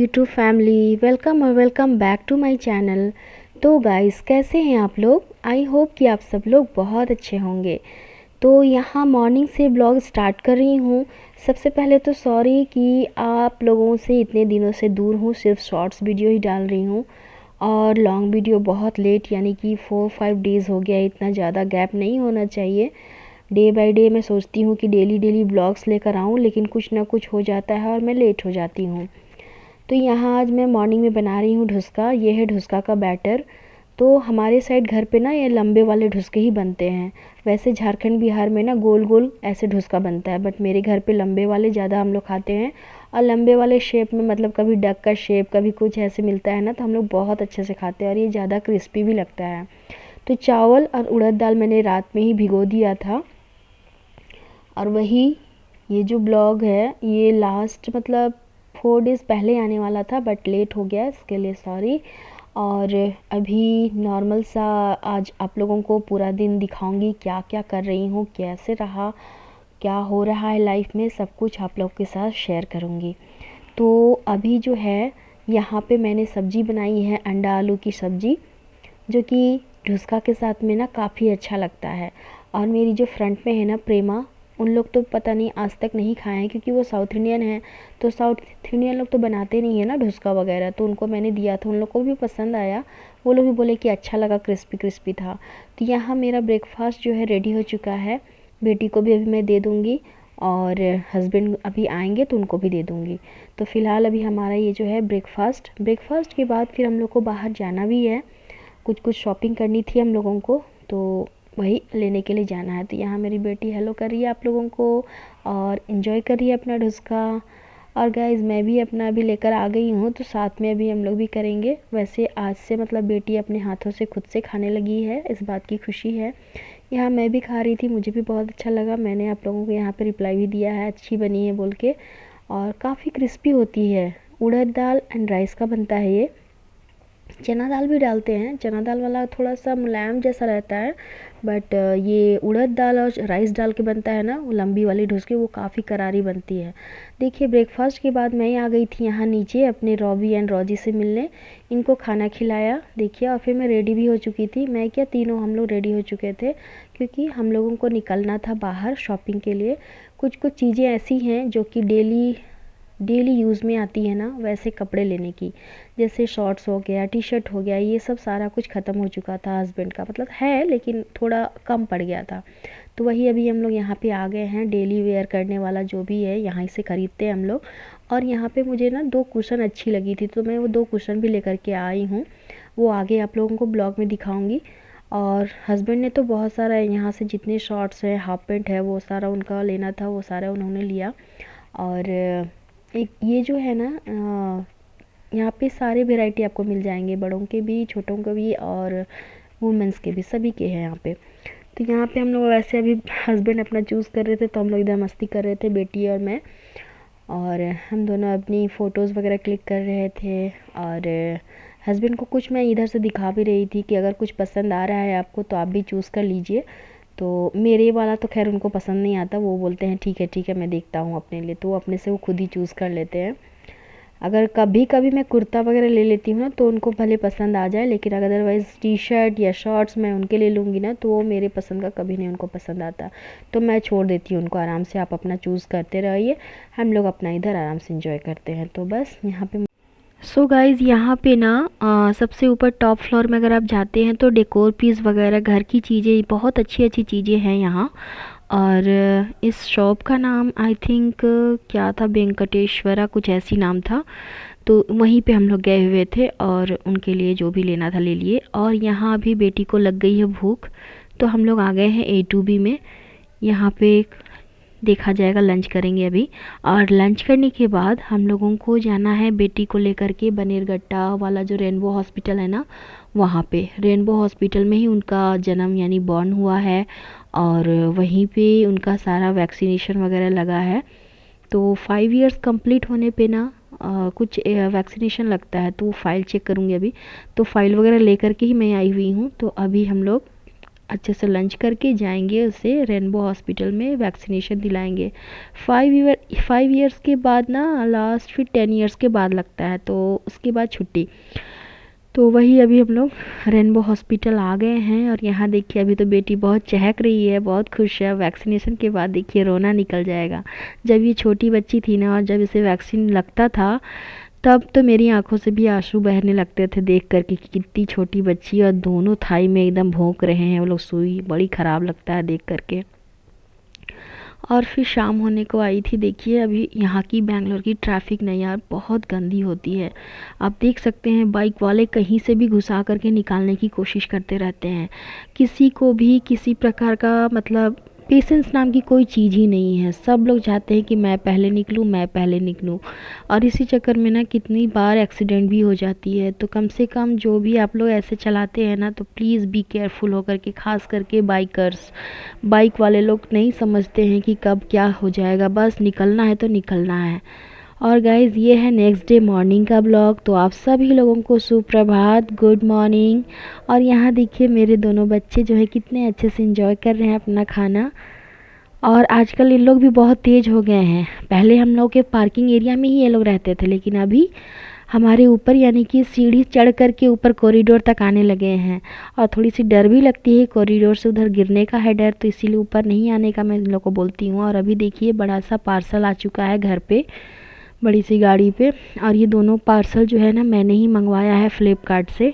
YouTube family, welcome और welcome back to my channel. तो guys, कैसे हैं आप लोग? आई होप कि आप सब लोग बहुत अच्छे होंगे। तो यहाँ मॉर्निंग से ब्लॉग स्टार्ट कर रही हूँ। सबसे पहले तो सॉरी कि आप लोगों से इतने दिनों से दूर हूँ, सिर्फ शॉर्ट्स वीडियो ही डाल रही हूँ और लॉन्ग वीडियो बहुत लेट, यानी कि 4-5 डेज़ हो गया। इतना ज़्यादा गैप नहीं होना चाहिए। डे बाय डे मैं सोचती हूँ कि डेली डेली ब्लॉग्स लेकर आऊँ, लेकिन कुछ ना कुछ हो जाता है और मैं लेट हो जाती हूँ। तो यहाँ आज मैं मॉर्निंग में बना रही हूँ ढुसका। ये है ढुसका का बैटर। तो हमारे साइड घर पे ना ये लंबे वाले ढुसके ही बनते हैं। वैसे झारखंड बिहार में ना गोल गोल ऐसे ढुसका बनता है, बट मेरे घर पे लंबे वाले ज़्यादा हम लोग खाते हैं। और लंबे वाले शेप में, मतलब कभी डक का शेप, कभी कुछ ऐसे मिलता है ना, तो हम लोग बहुत अच्छे से खाते हैं और ये ज़्यादा क्रिस्पी भी लगता है। तो चावल और उड़द दाल मैंने रात में ही भिगो दिया था। और वही ये जो ब्लॉग है ये लास्ट मतलब 4 डेज़ पहले आने वाला था, बट लेट हो गया, इसके लिए सॉरी। और अभी नॉर्मल सा आज आप लोगों को पूरा दिन दिखाऊंगी क्या क्या कर रही हूँ, कैसे रहा, क्या हो रहा है लाइफ में, सब कुछ आप लोग के साथ शेयर करूँगी। तो अभी जो है यहाँ पे मैंने सब्ज़ी बनाई है, अंडा आलू की सब्ज़ी, जो कि ढुसका के साथ में ना काफ़ी अच्छा लगता है। और मेरी जो फ्रंट में है ना प्रेमा, उन लोग तो पता नहीं आज तक नहीं खाए हैं, क्योंकि वो साउथ इंडियन है। तो साउथ इंडियन लोग तो बनाते नहीं है ना ढुसका वगैरह, तो उनको मैंने दिया था, उन लोग को भी पसंद आया। वो लोग भी बोले कि अच्छा लगा, क्रिस्पी क्रिस्पी था। तो यहाँ मेरा ब्रेकफास्ट जो है रेडी हो चुका है। बेटी को भी अभी मैं दे दूँगी और हस्बैंड अभी आएंगे तो उनको भी दे दूँगी। तो फ़िलहाल अभी हमारा ये जो है ब्रेकफास्ट के बाद फिर हम लोग को बाहर जाना भी है। कुछ शॉपिंग करनी थी हम लोगों को, तो वही लेने के लिए जाना है। तो यहाँ मेरी बेटी हेलो कर रही है आप लोगों को और इन्जॉय कर रही है अपना ढुसका। और गाइज़, मैं भी अपना अभी लेकर आ गई हूँ, तो साथ में अभी हम लोग भी करेंगे। वैसे आज से मतलब बेटी अपने हाथों से खुद से खाने लगी है, इस बात की खुशी है। यहाँ मैं भी खा रही थी, मुझे भी बहुत अच्छा लगा। मैंने आप लोगों को यहाँ पे रिप्लाई भी दिया है अच्छी बनी है बोल के। और काफ़ी क्रिस्पी होती है। उड़द दाल एंड राइस का बनता है ये। चना दाल भी डालते हैं, चना दाल वाला थोड़ा सा मुलायम जैसा रहता है, बट ये उड़द दाल और राइस डाल के बनता है ना, वो लंबी वाली ढुसकी, वो काफ़ी करारी बनती है। देखिए, ब्रेकफास्ट के बाद मैं आ गई थी यहाँ नीचे अपने रॉबी एंड रॉजी से मिलने। इनको खाना खिलाया, देखिए, और फिर मैं रेडी भी हो चुकी थी। मैं क्या, तीनों हम लोग रेडी हो चुके थे, क्योंकि हम लोगों को निकलना था बाहर शॉपिंग के लिए। कुछ कुछ चीज़ें ऐसी हैं जो कि डेली डेली यूज़ में आती है ना, वैसे कपड़े लेने की, जैसे शॉर्ट्स हो गया, टी शर्ट हो गया, ये सब सारा कुछ ख़त्म हो चुका था। हस्बैंड का मतलब है, लेकिन थोड़ा कम पड़ गया था। तो वही अभी हम लोग यहाँ पे आ गए हैं। डेली वेयर करने वाला जो भी है यहाँ से ख़रीदते हैं हम लोग। और यहाँ पे मुझे ना 2 कुशन अच्छी लगी थी, तो मैं वो 2 कुशन भी लेकर के आई हूँ। वो आगे आप लोगों को ब्लॉग में दिखाऊँगी। और हस्बैंड ने तो बहुत सारा यहाँ से जितने शॉर्ट्स हैं, हाफ पैंट है, वो सारा उनका लेना था, वो सारा उन्होंने लिया। और एक ये जो है ना, यहाँ पे सारे वैरायटी आपको मिल जाएंगे, बड़ों के भी, छोटों के भी और वुमेंस के भी, सभी के हैं यहाँ पे। तो यहाँ पे हम लोग वैसे अभी हस्बैंड अपना चूज़ कर रहे थे, तो हम लोग इधर मस्ती कर रहे थे, बेटी और मैं। और हम दोनों अपनी फ़ोटोज़ वगैरह क्लिक कर रहे थे। और हस्बैंड को कुछ मैं इधर से दिखा भी रही थी कि अगर कुछ पसंद आ रहा है आपको तो आप भी चूज़ कर लीजिए। तो मेरे वाला तो खैर उनको पसंद नहीं आता, वो बोलते हैं ठीक है मैं देखता हूँ अपने लिए, तो वो अपने से वो खुद ही चूज़ कर लेते हैं। अगर कभी कभी मैं कुर्ता वगैरह ले लेती हूँ ना, तो उनको भले पसंद आ जाए, लेकिन अदरवाइज़ टी शर्ट या शॉर्ट्स मैं उनके लिए लूँगी ना, तो वो मेरे पसंद का कभी नहीं उनको पसंद आता। तो मैं छोड़ देती हूँ उनको आराम से, आप अपना चूज़ करते रहिए, हम लोग अपना इधर आराम से इंजॉय करते हैं। तो बस यहाँ पे सो गाइज़, यहाँ पे ना सबसे ऊपर टॉप फ्लोर में अगर आप जाते हैं तो डेकोर पीस वगैरह, घर की चीज़ें, बहुत अच्छी अच्छी चीज़ें हैं यहाँ। और इस शॉप का नाम आई थिंक क्या था, वेंकटेश्वरा कुछ ऐसी नाम था। तो वहीं पे हम लोग गए हुए थे और उनके लिए जो भी लेना था ले लिए। और यहाँ अभी बेटी को लग गई है भूख, तो हम लोग आ गए हैं A2B में। यहाँ पे देखा जाएगा, लंच करेंगे अभी। और लंच करने के बाद हम लोगों को जाना है बेटी को लेकर के बनेरगट्टा वाला जो रेनबो हॉस्पिटल है ना, वहाँ पे रेनबो हॉस्पिटल में ही उनका जन्म यानी बॉर्न हुआ है। और वहीं पे उनका सारा वैक्सीनेशन वगैरह लगा है। तो 5 इयर्स कंप्लीट होने पे ना कुछ वैक्सीनेशन लगता है, तो वो फाइल चेक करूँगी अभी। तो फाइल वगैरह लेकर के ही मैं आई हुई हूँ। तो अभी हम लोग अच्छे से लंच करके जाएंगे, उसे रेनबो हॉस्पिटल में वैक्सीनेशन दिलाएंगे। 5 ईयर्स के बाद ना, लास्ट फिर 10 ईयर्स के बाद लगता है, तो उसके बाद छुट्टी। तो वही अभी हम लोग रेनबो हॉस्पिटल आ गए हैं। और यहाँ देखिए अभी तो बेटी बहुत चहक रही है, बहुत खुश है। वैक्सीनेशन के बाद देखिए रोना निकल जाएगा। जब ये छोटी बच्ची थी ना, और जब इसे वैक्सीन लगता था, तब तो मेरी आंखों से भी आंसू बहने लगते थे देख करके कि कितनी छोटी बच्ची, और दोनों थाई में एकदम भोंक रहे हैं वो लोग सुई। बड़ी ख़राब लगता है देख करके। और फिर शाम होने को आई थी। देखिए अभी यहाँ की बैंगलोर की ट्रैफिक नहीं यार, बहुत गंदी होती है। आप देख सकते हैं बाइक वाले कहीं से भी घुसा करके निकालने की कोशिश करते रहते हैं। किसी को भी किसी प्रकार का मतलब पेशेंस नाम की कोई चीज़ ही नहीं है। सब लोग चाहते हैं कि मैं पहले निकलूँ, मैं पहले निकलूँ। और इसी चक्कर में ना कितनी बार एक्सीडेंट भी हो जाती है। तो कम से कम जो भी आप लोग ऐसे चलाते हैं ना, तो प्लीज़ बी केयरफुल होकर के, ख़ास करके बाइकर्स। बाइक वाले लोग नहीं समझते हैं कि कब क्या हो जाएगा, बस निकलना है तो निकलना है। और गाइज़ ये है नेक्स्ट डे मॉर्निंग का ब्लॉग। तो आप सभी लोगों को सुप्रभात, गुड मॉर्निंग। और यहाँ देखिए मेरे दोनों बच्चे जो है कितने अच्छे से एंजॉय कर रहे हैं अपना खाना। और आजकल इन लोग भी बहुत तेज़ हो गए हैं। पहले हम लोग के पार्किंग एरिया में ही ये लोग रहते थे, लेकिन अभी हमारे ऊपर यानी कि सीढ़ी चढ़ कर के ऊपर कॉरिडोर तक आने लगे हैं। और थोड़ी सी डर भी लगती है, कॉरिडोर से उधर गिरने का है डर, तो इसीलिए ऊपर नहीं आने का मैं इन लोग को बोलती हूँ। और अभी देखिए बड़ा सा पार्सल आ चुका है घर पे, बड़ी सी गाड़ी पे। और ये दोनों पार्सल जो है ना मैंने ही मंगवाया है फ्लिपकार्ट से।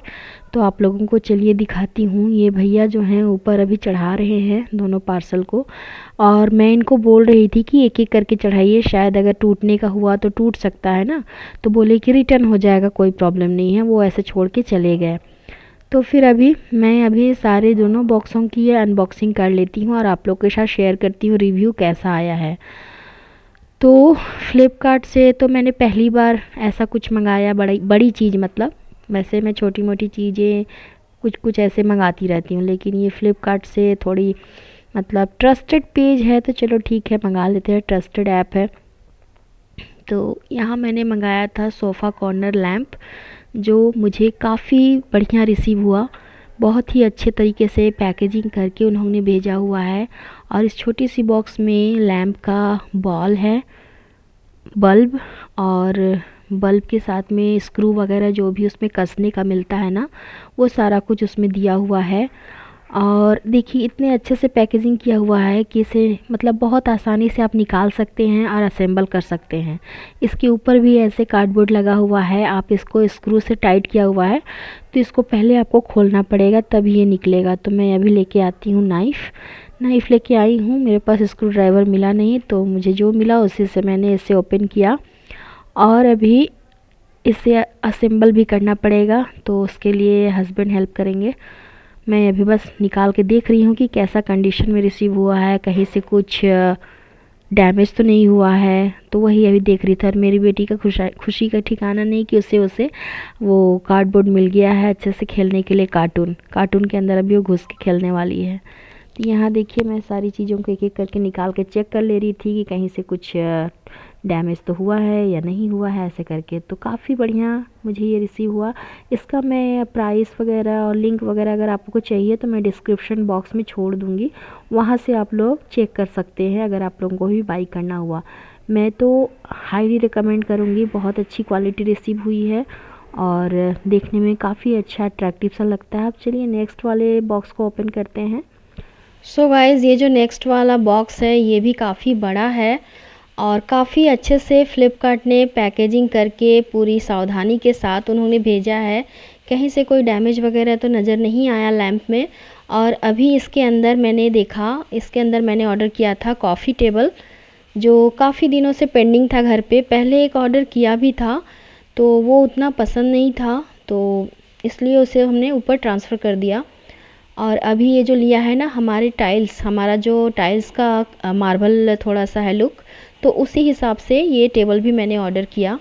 तो आप लोगों को चलिए दिखाती हूँ। ये भैया जो हैं ऊपर अभी चढ़ा रहे हैं दोनों पार्सल को। और मैं इनको बोल रही थी कि एक एक करके चढ़ाइए, शायद अगर टूटने का हुआ तो टूट सकता है ना। तो बोले कि रिटर्न हो जाएगा, कोई प्रॉब्लम नहीं है। वो ऐसे छोड़ के चले गए। तो फिर मैं सारे दोनों बॉक्सों की अनबॉक्सिंग कर लेती हूँ और आप लोग के साथ शेयर करती हूँ रिव्यू कैसा आया है। तो फ्लिपकार्ट से तो मैंने पहली बार ऐसा कुछ मंगाया, बड़ी बड़ी चीज़ मतलब। वैसे मैं छोटी मोटी चीज़ें कुछ कुछ ऐसे मंगाती रहती हूँ, लेकिन ये फ्लिपकार्ट से थोड़ी मतलब ट्रस्टेड पेज है, तो चलो ठीक है मंगा लेते हैं, ट्रस्टेड ऐप है। तो यहाँ मैंने मंगाया था सोफ़ा कॉर्नर लैम्प, जो मुझे काफ़ी बढ़िया रिसीव हुआ। बहुत ही अच्छे तरीके से पैकेजिंग करके उन्होंने भेजा हुआ है। और इस छोटी सी बॉक्स में लैम्प का बॉल है, बल्ब, और बल्ब के साथ में स्क्रू वगैरह जो भी उसमें कसने का मिलता है ना, वो सारा कुछ उसमें दिया हुआ है। और देखिए इतने अच्छे से पैकेजिंग किया हुआ है कि इसे मतलब बहुत आसानी से आप निकाल सकते हैं और असेंबल कर सकते हैं। इसके ऊपर भी ऐसे कार्डबोर्ड लगा हुआ है, आप इसको स्क्रू से टाइट किया हुआ है, तो इसको पहले आपको खोलना पड़ेगा तभी ये निकलेगा। तो मैं अभी लेके आती हूँ नाइफ़ लेके आई हूँ। मेरे पास स्क्रू ड्राइवर मिला नहीं, तो मुझे जो मिला उसी से मैंने इसे ओपन किया। और अभी इसे असेंबल भी करना पड़ेगा, तो उसके लिए हस्बैंड हेल्प करेंगे। मैं अभी बस निकाल के देख रही हूँ कि कैसा कंडीशन में रिसीव हुआ है, कहीं से कुछ डैमेज तो नहीं हुआ है। तो वही अभी देख रही थी। और मेरी बेटी का खुशी का ठिकाना नहीं कि उसे वो कार्डबोर्ड मिल गया है अच्छे से खेलने के लिए। कार्टून के अंदर अभी वो घुस के खेलने वाली है। तो यहाँ देखिए मैं सारी चीज़ों को एक एक करके निकाल के चेक कर ले रही थी कि कहीं से कुछ डैमेज तो हुआ है या नहीं हुआ है, ऐसे करके। तो काफ़ी बढ़िया मुझे ये रिसीव हुआ। इसका मैं प्राइस वगैरह और लिंक वगैरह अगर आपको चाहिए तो मैं डिस्क्रिप्शन बॉक्स में छोड़ दूँगी, वहाँ से आप लोग चेक कर सकते हैं अगर आप लोगों को भी बाई करना हुआ। मैं तो हाईली रिकमेंड करूँगी, बहुत अच्छी क्वालिटी रिसीव हुई है और देखने में काफ़ी अच्छा अट्रैक्टिव सा लगता है। अब चलिए नेक्स्ट वाले बॉक्स को ओपन करते हैं। सो गाइज़ ये जो नेक्स्ट वाला बॉक्स है ये भी काफ़ी बड़ा है और काफ़ी अच्छे से फ्लिपकार्ट ने पैकेजिंग करके पूरी सावधानी के साथ उन्होंने भेजा है। कहीं से कोई डैमेज वगैरह तो नज़र नहीं आया लैंप में। और अभी इसके अंदर मैंने देखा, इसके अंदर मैंने ऑर्डर किया था कॉफ़ी टेबल, जो काफ़ी दिनों से पेंडिंग था घर पे। पहले एक ऑर्डर किया भी था तो वो उतना पसंद नहीं था, तो इसलिए उसे हमने ऊपर ट्रांसफ़र कर दिया। और अभी ये जो लिया है ना हमारा जो टाइल्स का मार्बल थोड़ा सा है लुक, तो उसी हिसाब से ये टेबल भी मैंने ऑर्डर किया।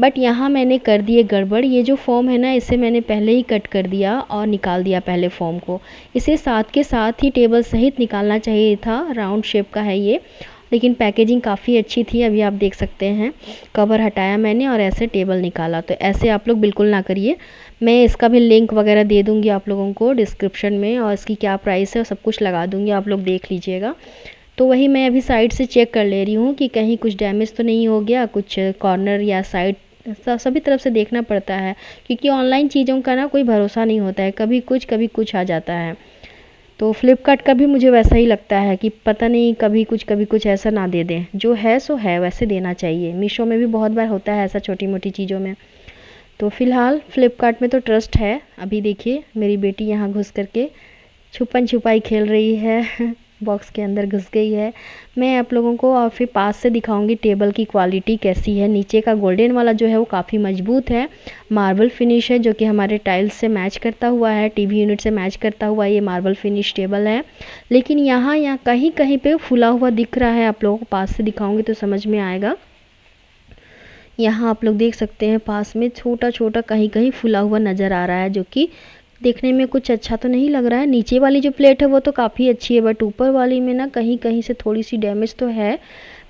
बट यहाँ मैंने कर दिए गड़बड़। ये जो फॉर्म है ना इसे मैंने पहले ही कट कर दिया और निकाल दिया पहले फॉर्म को। इसे साथ के साथ ही टेबल सहित निकालना चाहिए था, राउंड शेप का है ये। लेकिन पैकेजिंग काफ़ी अच्छी थी। अभी आप देख सकते हैं, कवर हटाया मैंने और ऐसे टेबल निकाला। तो ऐसे आप लोग बिल्कुल ना करिए। मैं इसका भी लिंक वगैरह दे दूँगी आप लोगों को डिस्क्रिप्शन में, और इसकी क्या प्राइस है सब कुछ लगा दूँगी, आप लोग देख लीजिएगा। तो वही मैं अभी साइड से चेक कर ले रही हूँ कि कहीं कुछ डैमेज तो नहीं हो गया, कुछ कॉर्नर या साइड सभी तरफ से देखना पड़ता है, क्योंकि ऑनलाइन चीज़ों का ना कोई भरोसा नहीं होता है, कभी कुछ आ जाता है। तो फ्लिपकार्ट का भी मुझे वैसा ही लगता है कि पता नहीं कभी कुछ ऐसा ना दे दें, जो है सो है वैसे देना चाहिए। मीशो में भी बहुत बार होता है ऐसा छोटी मोटी चीज़ों में। तो फ़िलहाल फ्लिपकार्ट में तो ट्रस्ट है। अभी देखिए मेरी बेटी यहाँ घुस करके छुपन छुपाई खेल रही है बॉक्स के अंदर घुस गई है। मैं आप लोगों को और फिर पास से दिखाऊंगी टेबल की क्वालिटी कैसी है। नीचे का गोल्डन वाला जो है वो काफ़ी मजबूत है, मार्बल फिनिश है, जो कि हमारे टाइल्स से मैच करता हुआ है, टीवी यूनिट से मैच करता हुआ ये मार्बल फिनिश टेबल है। लेकिन यहाँ कहीं कहीं पे फूला हुआ दिख रहा है, आप लोगों को पास से दिखाऊंगी तो समझ में आएगा। यहाँ आप लोग देख सकते हैं पास में छोटा छोटा कहीं कहीं फूला हुआ नज़र आ रहा है, जो कि देखने में कुछ अच्छा तो नहीं लग रहा है। नीचे वाली जो प्लेट है वो तो काफ़ी अच्छी है, बट ऊपर वाली में ना कहीं कहीं से थोड़ी सी डैमेज तो है।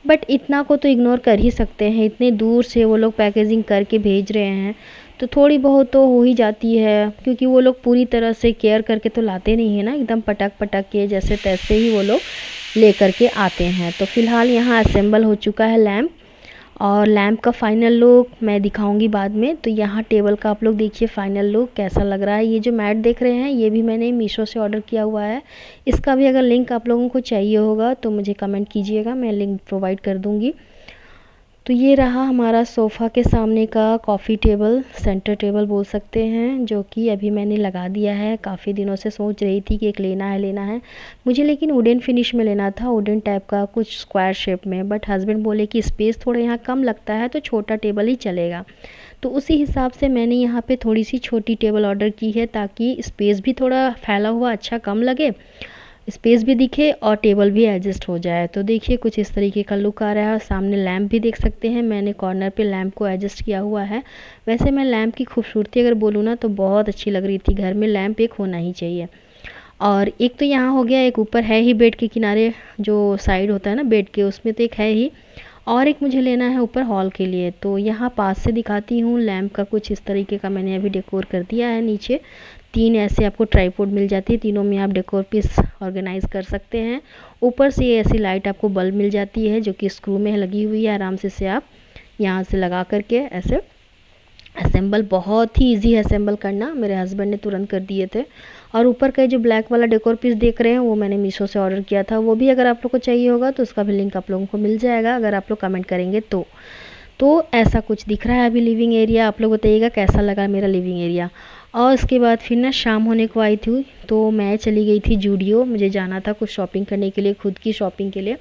बट इतना को तो इग्नोर कर ही सकते हैं, इतने दूर से वो लोग पैकेजिंग करके भेज रहे हैं, तो थोड़ी बहुत तो हो ही जाती है, क्योंकि वो लोग पूरी तरह से केयर करके तो लाते नहीं है ना, एकदम पटक पटक के जैसे तैसे ही वो लोग ले करके आते हैं। तो फ़िलहाल यहाँ असेंबल हो चुका है लैम्प, और लैम्प का फाइनल लुक मैं दिखाऊंगी बाद में। तो यहाँ टेबल का आप लोग देखिए फाइनल लुक कैसा लग रहा है। ये जो मैट देख रहे हैं ये भी मैंने मीशो से ऑर्डर किया हुआ है। इसका भी अगर लिंक आप लोगों को चाहिए होगा तो मुझे कमेंट कीजिएगा, मैं लिंक प्रोवाइड कर दूँगी। तो ये रहा हमारा सोफ़ा के सामने का कॉफ़ी टेबल, सेंटर टेबल बोल सकते हैं, जो कि अभी मैंने लगा दिया है। काफ़ी दिनों से सोच रही थी कि एक लेना है मुझे, लेकिन वुडन फिनिश में लेना था, वुडन टाइप का कुछ स्क्वायर शेप में। बट हस्बैंड बोले कि स्पेस थोड़ा यहाँ कम लगता है तो छोटा टेबल ही चलेगा। तो उसी हिसाब से मैंने यहाँ पे थोड़ी सी छोटी टेबल ऑर्डर की है, ताकि स्पेस भी थोड़ा फैला हुआ अच्छा कम लगे, स्पेस भी दिखे और टेबल भी एडजस्ट हो जाए। तो देखिए कुछ इस तरीके का लुक आ रहा है। और सामने लैंप भी देख सकते हैं, मैंने कॉर्नर पे लैंप को एडजस्ट किया हुआ है। वैसे मैं लैंप की खूबसूरती अगर बोलूँ ना तो बहुत अच्छी लग रही थी, घर में लैंप एक होना ही चाहिए। और एक तो यहाँ हो गया, एक ऊपर है ही बेड के किनारे जो साइड होता है ना बेड के, उसमें तो एक है ही, और एक मुझे लेना है ऊपर हॉल के लिए। तो यहाँ पास से दिखाती हूँ, लैंप का कुछ इस तरीके का मैंने अभी डेकोर कर दिया है। नीचे 3 ऐसे आपको ट्राईपोड मिल जाती है, तीनों में आप डेकोर पीस ऑर्गेनाइज कर सकते हैं। ऊपर से ये ऐसी लाइट आपको बल्ब मिल जाती है, जो कि स्क्रू में लगी हुई है, आराम से आप यहाँ से लगा करके ऐसे असेंबल, बहुत ही इजी है असेंबल करना, मेरे हस्बैंड ने तुरंत कर दिए थे। और ऊपर का जो ब्लैक वाला डेकोर पीस देख रहे हैं वो मैंने मीशो से ऑर्डर किया था, वो भी अगर आप लोग को चाहिए होगा तो उसका भी लिंक आप लोगों को मिल जाएगा, अगर आप लोग कमेंट करेंगे तो। ऐसा कुछ दिख रहा है अभी लिविंग एरिया, आप लोग बताइएगा कैसा लगा मेरा लिविंग एरिया। और उसके बाद फिर ना शाम होने को आई थी, तो मैं चली गई थी जूडियो, मुझे जाना था कुछ शॉपिंग करने के लिए, खुद की शॉपिंग के लिए।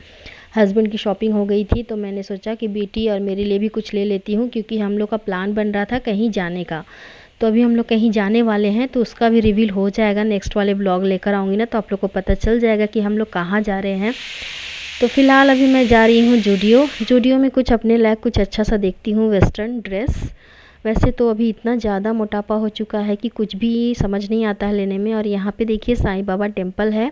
हस्बैंड की शॉपिंग हो गई थी, तो मैंने सोचा कि बेटी और मेरे लिए भी कुछ ले लेती हूँ, क्योंकि हम लोग का प्लान बन रहा था कहीं जाने का। तो अभी हम लोग कहीं जाने वाले हैं, तो उसका भी रिवील हो जाएगा, नेक्स्ट वाले ब्लॉग लेकर आऊँगी ना, तो आप लोग को पता चल जाएगा कि हम लोग कहाँ जा रहे हैं। तो फ़िलहाल अभी मैं जा रही हूँ जूडियो में कुछ अपने लायक कुछ अच्छा सा देखती हूँ वेस्टर्न ड्रेस। वैसे तो अभी इतना ज़्यादा मोटापा हो चुका है कि कुछ भी समझ नहीं आता है लेने में। और यहाँ पे देखिए साईं बाबा टेम्पल है।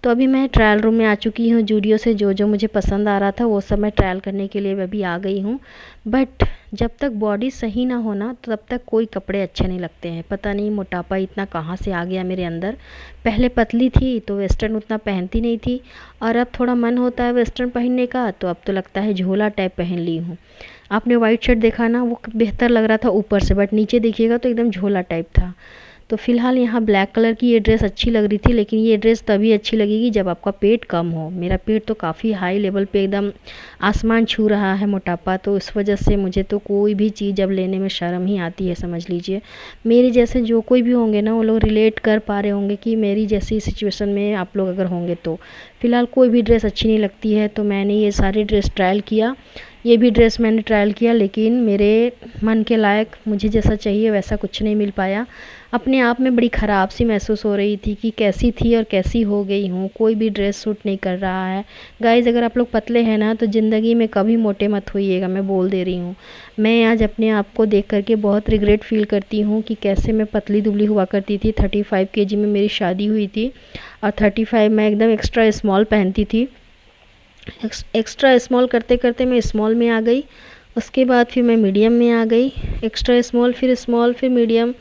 तो अभी मैं ट्रायल रूम में आ चुकी हूँ जूडियो से, जो मुझे पसंद आ रहा था वो सब मैं ट्रायल करने के लिए अभी आ गई हूँ। बट जब तक बॉडी सही ना हो ना, तब तक कोई कपड़े अच्छे नहीं लगते हैं। पता नहीं मोटापा इतना कहाँ से आ गया मेरे अंदर। पहले पतली थी तो वेस्टर्न उतना पहनती नहीं थी, और अब थोड़ा मन होता है वेस्टर्न पहनने का, तो अब तो लगता है झोला टाइप पहन ली हूँ। आपने वाइट शर्ट देखा ना, वो बेहतर लग रहा था ऊपर से, बट नीचे देखिएगा तो एकदम झोला टाइप था। तो फ़िलहाल यहाँ ब्लैक कलर की ये ड्रेस अच्छी लग रही थी, लेकिन ये ड्रेस तभी अच्छी लगेगी जब आपका पेट कम हो। मेरा पेट तो काफ़ी हाई लेवल पे एकदम आसमान छू रहा है मोटापा, तो इस वजह से मुझे तो कोई भी चीज़ अब लेने में शर्म ही आती है, समझ लीजिए। मेरे जैसे जो कोई भी होंगे ना, वो लोग रिलेट कर पा रहे होंगे कि मेरी जैसी सिचुएशन में आप लोग अगर होंगे तो। फ़िलहाल कोई भी ड्रेस अच्छी नहीं लगती है, तो मैंने ये सारी ड्रेस ट्रायल किया, ये भी ड्रेस मैंने ट्रायल किया, लेकिन मेरे मन के लायक मुझे जैसा चाहिए वैसा कुछ नहीं मिल पाया। अपने आप में बड़ी ख़राब सी महसूस हो रही थी कि कैसी थी और कैसी हो गई हूँ, कोई भी ड्रेस सूट नहीं कर रहा है। गाइज़ अगर आप लोग पतले हैं ना, तो ज़िंदगी में कभी मोटे मत होइएगा, मैं बोल दे रही हूँ। मैं आज अपने आप को देख करके बहुत रिग्रेट फील करती हूँ कि कैसे मैं पतली दुबली हुआ करती थी। 35 kg में मेरी शादी हुई थी, और 35 मैं एकदम एक्स्ट्रा स्मॉल पहनती थी। एक्स्ट्रा स्मॉल करते करते मैं स्मॉल में आ गई, उसके बाद फिर मैं मीडियम में आ गई, एक्स्ट्रा स्मॉल फिर मीडियम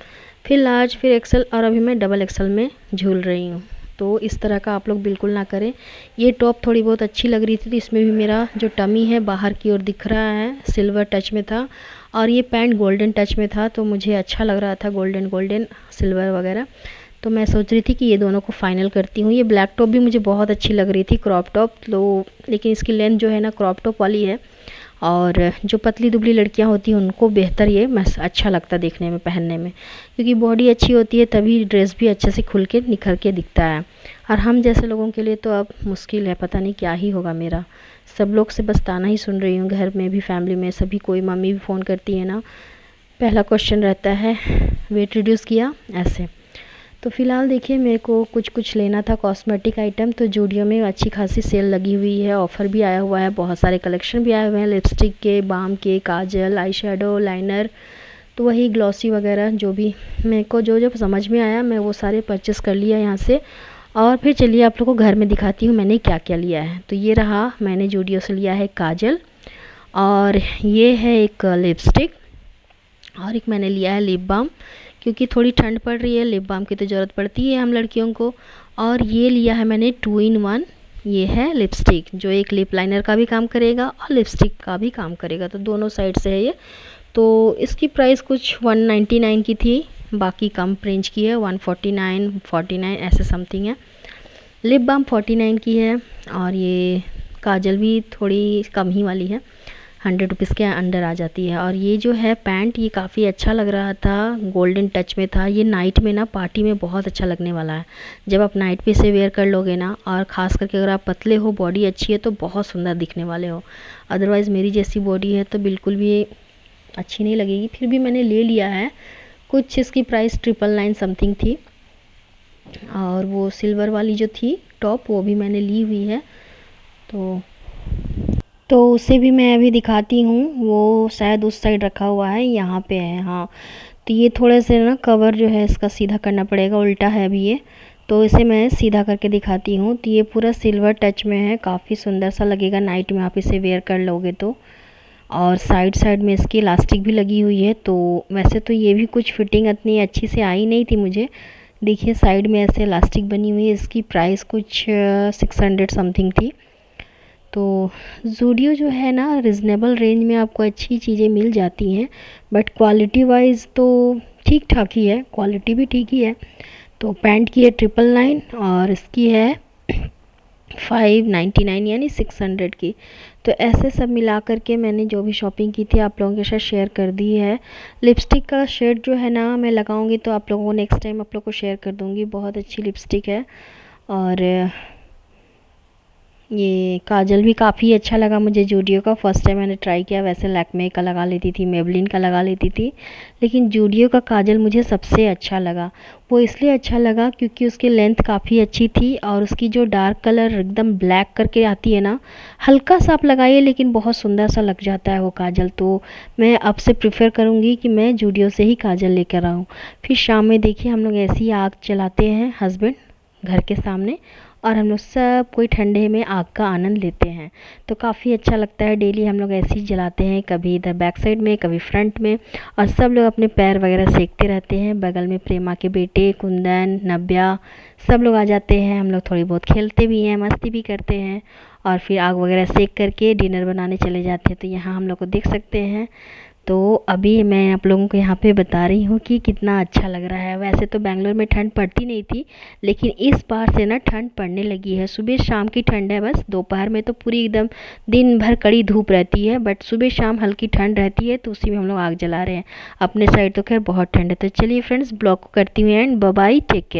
फिर लार्ज फिर एक्सेल, और अभी मैं डबल एक्सेल में झूल रही हूँ। तो इस तरह का आप लोग बिल्कुल ना करें। ये टॉप थोड़ी बहुत अच्छी लग रही थी, तो इसमें भी मेरा जो टमी है बाहर की ओर दिख रहा है, सिल्वर टच में था, और ये पैंट गोल्डन टच में था, तो मुझे अच्छा लग रहा था गोल्डन गोल्डन सिल्वर वगैरह। तो मैं सोच रही थी कि ये दोनों को फाइनल करती हूँ। ये ब्लैक टॉप भी मुझे बहुत अच्छी लग रही थी, क्रॉप टॉप, तो लेकिन इसकी लेंथ जो है ना क्रॉप टॉप वाली है, और जो पतली दुबली लड़कियां होती हैं उनको बेहतर ये अच्छा लगता है देखने में, पहनने में, क्योंकि बॉडी अच्छी होती है तभी ड्रेस भी अच्छे से खुल के निखर के दिखता है। और हम जैसे लोगों के लिए तो अब मुश्किल है, पता नहीं क्या ही होगा मेरा। सब लोग से बस ताना ही सुन रही हूँ, घर में भी, फैमिली में सभी, कोई मम्मी भी फ़ोन करती है ना, पहला क्वेश्चन रहता है वेट रिड्यूस किया, ऐसे। तो फ़िलहाल देखिए मेरे को कुछ लेना था कॉस्मेटिक आइटम, तो जूडियो में अच्छी खासी सेल लगी हुई है, ऑफ़र भी आया हुआ है, बहुत सारे कलेक्शन भी आए हुए हैं, लिपस्टिक के, बाम के, काजल, आई शेडो, लाइनर, तो वही ग्लॉसी वगैरह जो भी मेरे को जो समझ में आया मैं वो सारे परचेस कर लिया यहाँ से। और फिर चलिए आप लोगों को घर में दिखाती हूँ मैंने क्या क्या लिया है। तो ये रहा, मैंने जूडियो से लिया है काजल, और ये है एक लिपस्टिक, और एक मैंने लिया है लिप बाम, क्योंकि थोड़ी ठंड पड़ रही है, लिप बाम की तो ज़रूरत पड़ती है हम लड़कियों को। और ये लिया है मैंने 2 in 1, ये है लिपस्टिक, जो एक लिप लाइनर का भी काम करेगा और लिपस्टिक का भी काम करेगा, तो दोनों साइड से है ये। तो इसकी प्राइस कुछ 199 की थी, बाकी कम रेंज की है, 149 49 ऐसे समथिंग है। लिप बाम 49 की है, और ये काजल भी थोड़ी कम ही वाली है, 100 रुपीज़ के अंडर आ जाती है। और ये जो है पैंट, ये काफ़ी अच्छा लग रहा था, गोल्डन टच में था, ये नाइट में ना पार्टी में बहुत अच्छा लगने वाला है। जब आप नाइट पे इसे वेयर कर लोगे ना, और ख़ास करके अगर आप पतले हो, बॉडी अच्छी है, तो बहुत सुंदर दिखने वाले हो। अदरवाइज़ मेरी जैसी बॉडी है तो बिल्कुल भी अच्छी नहीं लगेगी। फिर भी मैंने ले लिया है, कुछ इसकी प्राइस 999 समथिंग थी, और वो सिल्वर वाली जो थी टॉप वो भी मैंने ली हुई है। तो उसे भी मैं अभी दिखाती हूँ, वो शायद उस साइड रखा हुआ है, यहाँ पे है, हाँ। तो ये थोड़े से ना कवर जो है इसका सीधा करना पड़ेगा, उल्टा है अभी ये, तो इसे मैं सीधा करके दिखाती हूँ। तो ये पूरा सिल्वर टच में है, काफ़ी सुंदर सा लगेगा नाइट में आप इसे वेयर कर लोगे तो। और साइड साइड में इसकी इलास्टिक भी लगी हुई है, तो वैसे तो ये भी कुछ फिटिंग इतनी अच्छी से आई नहीं थी मुझे। देखिए साइड में ऐसे इलास्टिक बनी हुई है, इसकी प्राइस कुछ 600 समथिंग थी। तो ज़ूडियो जो है ना, रिजनेबल रेंज में आपको अच्छी चीज़ें मिल जाती हैं, बट क्वालिटी वाइज तो ठीक ठाक ही है, क्वालिटी भी ठीक ही है। तो पैंट की है 999, और इसकी है 599 यानी 600 की। तो ऐसे सब मिला करके मैंने जो भी शॉपिंग की थी आप लोगों के साथ शेयर कर दी है। लिपस्टिक का शेड जो है ना मैं लगाऊंगी तो आप लोगों को नेक्स्ट टाइम आप लोग को शेयर कर दूंगी, बहुत अच्छी लिपस्टिक है। और ये काजल भी काफ़ी अच्छा लगा मुझे जूडियो का, फर्स्ट टाइम मैंने ट्राई किया, वैसे लैक्मे का लगा लेती थी, मेबलिन का लगा लेती थी, लेकिन जूडियो का काजल मुझे सबसे अच्छा लगा। वो इसलिए अच्छा लगा क्योंकि उसकी लेंथ काफ़ी अच्छी थी, और उसकी जो डार्क कलर एकदम ब्लैक करके आती है ना, हल्का सा आप लगाइए लेकिन बहुत सुंदर सा लग जाता है वो काजल। तो मैं अब से प्रेफर करूँगी कि मैं जूडियो से ही काजल लेकर आऊँ। फिर शाम में देखिए हम लोग ऐसी आग जलाते हैं हस्बैंड घर के सामने, और हम लोग सब कोई ठंडे में आग का आनंद लेते हैं। तो काफ़ी अच्छा लगता है, डेली हम लोग ऐसे ही जलाते हैं, कभी इधर बैक साइड में कभी फ्रंट में, और सब लोग अपने पैर वगैरह सेकते रहते हैं। बगल में प्रेमा के बेटे कुंदन, नव्या, सब लोग आ जाते हैं, हम लोग थोड़ी बहुत खेलते भी हैं, मस्ती भी करते हैं, और फिर आग वगैरह सेक करके डिनर बनाने चले जाते हैं। तो यहाँ हम लोग को देख सकते हैं। तो अभी मैं आप लोगों को यहाँ पे बता रही हूँ कि कितना अच्छा लग रहा है। वैसे तो बेंगलोर में ठंड पड़ती नहीं थी, लेकिन इस बार से ना ठंड पड़ने लगी है। सुबह शाम की ठंड है बस, दोपहर में तो पूरी एकदम दिन भर कड़ी धूप रहती है, बट सुबह शाम हल्की ठंड रहती है, तो उसी में हम लोग आग जला रहे हैं। अपने साइड तो खैर बहुत ठंड है। तो चलिए फ्रेंड्स, ब्लॉग को करती हूँ and bye bye, take care.